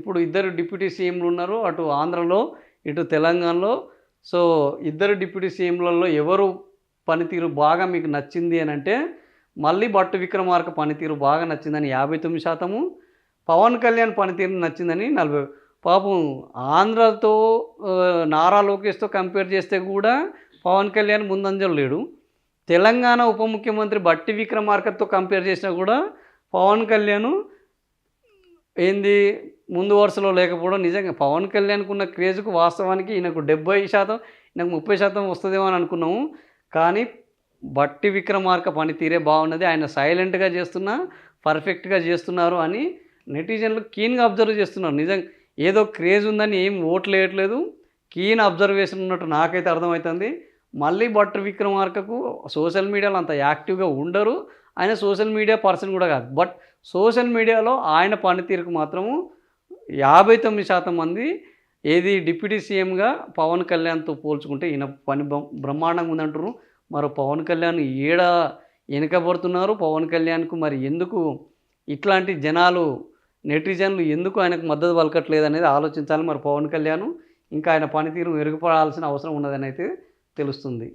ఇప్పుడు ఇద్దరు డిప్యూటీ సీఎంలు ఉన్నారు. అటు ఆంధ్రలో, ఇటు తెలంగాణలో. సో, ఇద్దరు డిప్యూటీ సీఎంలలో ఎవరు పనితీరు బాగా మీకు నచ్చింది అనంటే, మళ్ళీ భట్టి విక్రమార్క పనితీరు బాగా నచ్చిందని 59%, పవన్ కళ్యాణ్ పనితీరు నచ్చిందని 40. పాపం ఆంధ్రతో నారా లోకేష్‌తో కంపేర్ చేస్తే కూడా పవన్ కళ్యాణ్ ముందంజలో లేడు. తెలంగాణ ఉప ముఖ్యమంత్రి భట్టి విక్రమార్కతో కంపేర్ చేసినా కూడా పవన్ కళ్యాణ్ ఏంది ముందు వరుసలో లేకపోవడం నిజంగా పవన్ కళ్యాణ్‌కి ఉన్న క్రేజ్‌కు వాస్తవానికి ఈయనకు 70%, ఈయనకు 30% వస్తదేమో అని అనుకున్నాము. కానీ భట్టి విక్రమార్క పనితీరే బాగున్నది. ఆయన సైలెంట్‌గా చేస్తున్నా, పర్ఫెక్ట్‌గా చేస్తున్నారు అని నెటిజన్లు కీన్‌గా అబ్జర్వ్ చేస్తున్నారు. నిజంగా ఏదో క్రేజ్ ఉందని ఏం ఓట్లేయట్లేదు. కీన్ అబ్జర్వేషన్ ఉన్నట్టు నాకైతే అర్థమవుతుంది. మళ్ళీ భట్టి విక్రమార్కకు సోషల్ మీడియాలో అంత యాక్టివ్‌గా ఉండరు. ఆయన సోషల్ మీడియా పర్సన్ కూడా కాదు. బట్ సోషల్ మీడియాలో ఆయన పనితీరుకు మాత్రము 59% మంది ఏది డిప్యూటీ సీఎంగా పవన్ కళ్యాణ్‌తో పోల్చుకుంటే ఈయన పని బ్రహ్మాండంగా ఉందంటుర్రు. మరి పవన్ కళ్యాణ్ ఏడ వెనకబడుతున్నారు? పవన్ కళ్యాణ్‌కు మరి ఎందుకు ఇట్లాంటి జనాలు నెటిజన్లు ఎందుకు ఆయనకు మద్దతు పలకట్లేదనేది ఆలోచించాలి. మరి పవన్ కళ్యాణ్ ఇంకా ఆయన పనితీరు మెరుగుపడాల్సిన అవసరం ఉన్నదని అయితే తెలుస్తుంది.